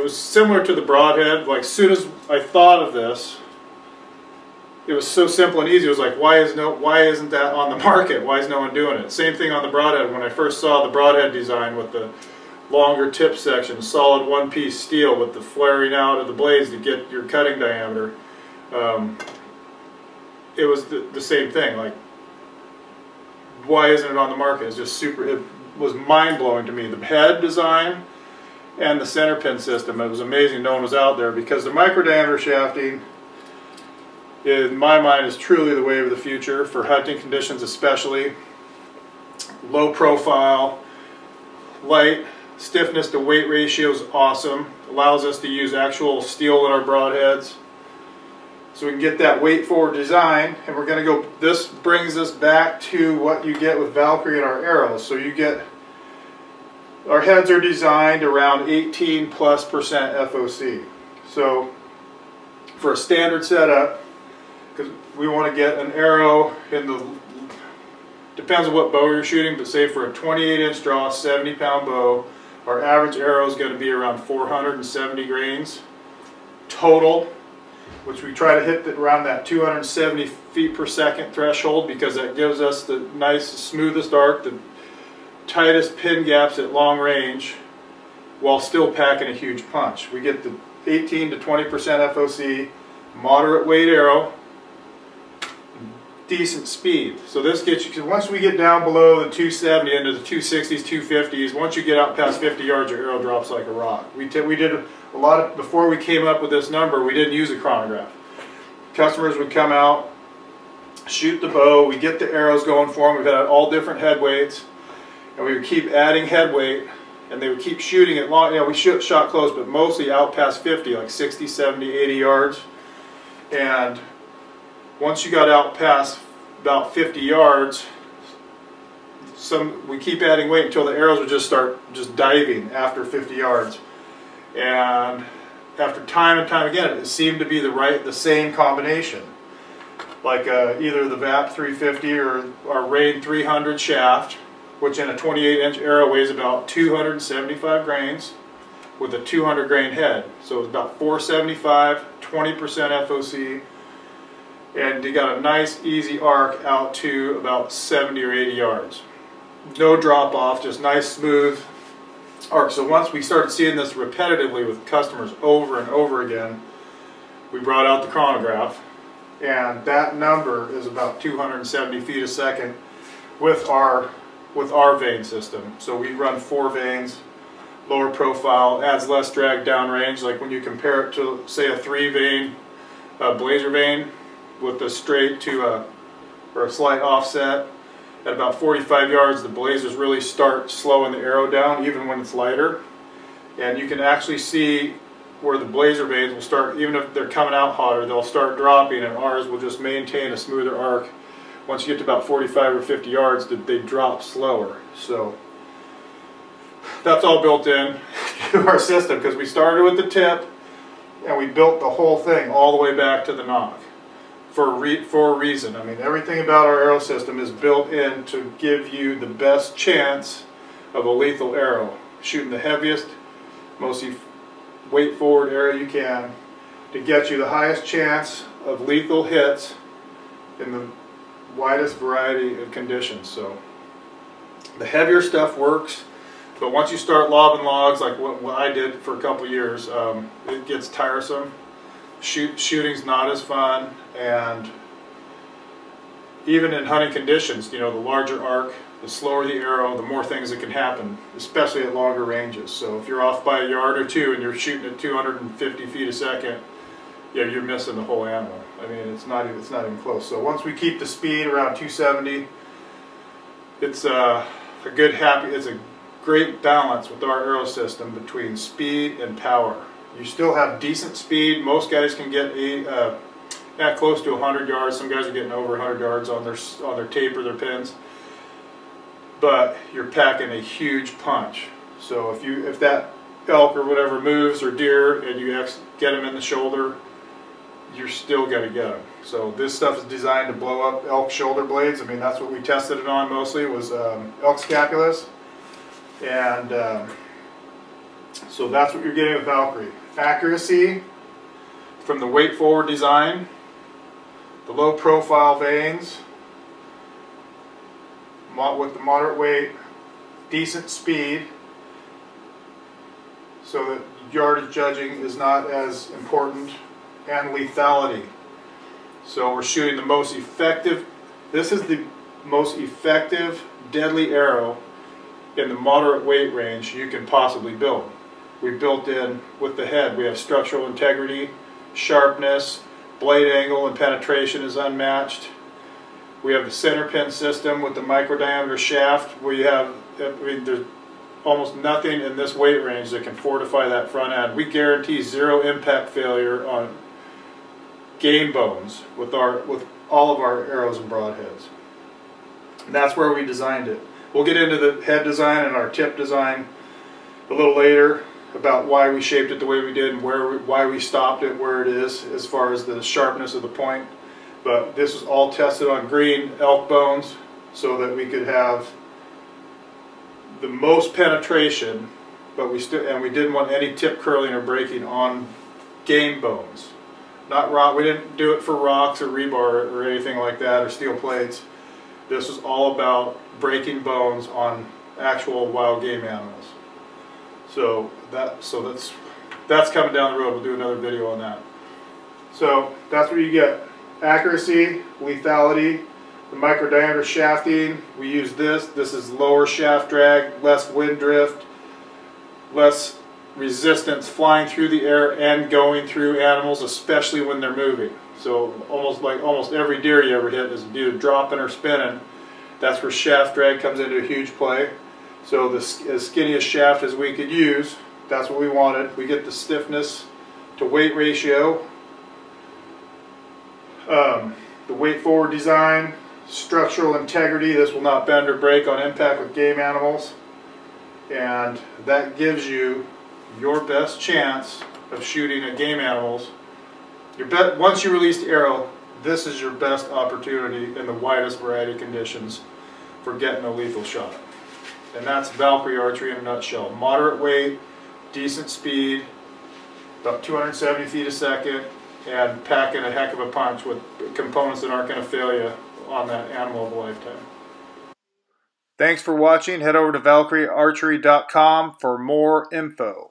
was similar to the broadhead. Like, as soon as I thought of this, it was so simple and easy. It was like, why isn't that on the market? Why is no one doing it? Same thing on the broadhead. When I first saw the broadhead design with the longer tip section, solid one-piece steel with the flaring out of the blades to get your cutting diameter, it was the same thing. Like, why isn't it on the market? It's just super. It was mind-blowing to me. The head design and the center pin system, it was amazing no one was out there, because the micro diameter shafting, in my mind, is truly the wave of the future for hunting conditions, especially. Low profile, light, stiffness to weight ratio is awesome. Allows us to use actual steel in our broadheads, so we can get that weight forward design. And we're going to go, this brings us back to what you get with Valkyrie and our arrows. So you get, our heads are designed around 18+% FOC. So for a standard setup, because we want to get an arrow in the, depends on what bow you're shooting, but say for a 28-inch draw, 70-pound bow, our average arrow is going to be around 470 grains total, which we try to hit around that 270 feet per second threshold, because that gives us the nice, smoothest arc, the tightest pin gaps at long range, while still packing a huge punch. We get the 18 to 20% FOC, moderate weight arrow, decent speed. So this gets you, because once we get down below the 270 into the 260s, 250s, once you get out past 50 yards, your arrow drops like a rock. We did a lot of, before we came up with this number, we didn't use a chronograph. Customers would come out, shoot the bow, we get the arrows going for them. We've had all different head weights, and we would keep adding head weight, and they would keep shooting it long. You know, we shot close, but mostly out past 50, like 60, 70, 80 yards. And once you got out past about 50 yards, we keep adding weight until the arrows would just start diving after 50 yards. And after time and time again, it seemed to be the same combination. Like either the VAP 350 or our Rain 300 shaft, which in a 28-inch arrow weighs about 275 grains with a 200 grain head. So it's about 475, 20% FOC. And you got a nice easy arc out to about 70 or 80 yards. No drop off, just nice smooth arc. So once we started seeing this repetitively with customers over and over again, we brought out the chronograph, and that number is about 270 feet a second with our vane system. So we run 4 vanes, lower profile, adds less drag downrange. Like when you compare it to, say, a 3-vane blazer vane, with a straight to or a slight offset, at about 45 yards the blazers really start slowing the arrow down even when it's lighter, and you can actually see where the blazer vanes will start, even if they're coming out hotter, they'll start dropping, and ours will just maintain a smoother arc. Once you get to about 45 or 50 yards, they drop slower. So that's all built in to our system, because we started with the tip and we built the whole thing all the way back to the nock. For a reason. I mean, everything about our arrow system is built in to give you the best chance of a lethal arrow. Shooting the heaviest, mostly weight forward arrow you can, to get you the highest chance of lethal hits in the widest variety of conditions. So the heavier stuff works, but once you start lobbing logs, like what I did for a couple years, it gets tiresome. Shooting's not as fun, and even in hunting conditions, you know, the larger arc, the slower the arrow, the more things that can happen, especially at longer ranges. So if you're off by a yard or two and you're shooting at 250 feet a second, yeah, you're missing the whole animal. I mean, it's not even close. So once we keep the speed around 270, it's a great balance with our arrow system between speed and power. You still have decent speed. Most guys can get close to 100 yards. Some guys are getting over 100 yards on their tape or their pins. But you're packing a huge punch. So if that elk or whatever moves, or deer, and you get them in the shoulder, you're still going to get them. So this stuff is designed to blow up elk shoulder blades. I mean, that's what we tested it on mostly, was elk scapulas. And So that's what you're getting with Valkyrie. Accuracy from the weight forward design, the low profile vanes with the moderate weight, decent speed, so that yardage judging is not as important, and lethality. So we're shooting the most effective, this is the most effective deadly arrow in the moderate weight range you can possibly build. We built in with the head, we have structural integrity, sharpness, blade angle and penetration is unmatched. We have the center pin system with the micro diameter shaft. There's almost nothing in this weight range that can fortify that front end. We guarantee zero impact failure on game bones with all of our arrows and broadheads. And that's where we designed it. We'll get into the head design and our tip design a little later, about why we shaped it the way we did and why we stopped it where it is as far as the sharpness of the point. But this was all tested on green elk bones so that we could have the most penetration, but we didn't want any tip curling or breaking on game bones. Not rock. We didn't do it for rocks or rebar or anything like that, or steel plates. This was all about breaking bones on actual wild game animals. So that's coming down the road. We'll do another video on that. So that's what you get: accuracy, lethality, the micro diameter shafting. We use this. This is lower shaft drag, less wind drift, less resistance flying through the air and going through animals, especially when they're moving. So almost every deer you ever hit is either dropping or spinning. That's where shaft drag comes into a huge play. So as skinny a shaft as we could use, that's what we wanted. We get the stiffness to weight ratio, the weight forward design, structural integrity. This will not bend or break on impact with game animals, and that gives you your best chance of shooting at game animals. Once you release the arrow, this is your best opportunity in the widest variety of conditions for getting a lethal shot. And that's Valkyrie Archery in a nutshell. Moderate weight, decent speed, about 270 feet a second, and packing a heck of a punch with components that aren't going to fail you on that animal of a lifetime. Thanks for watching. Head over to ValkyrieArchery.com for more info.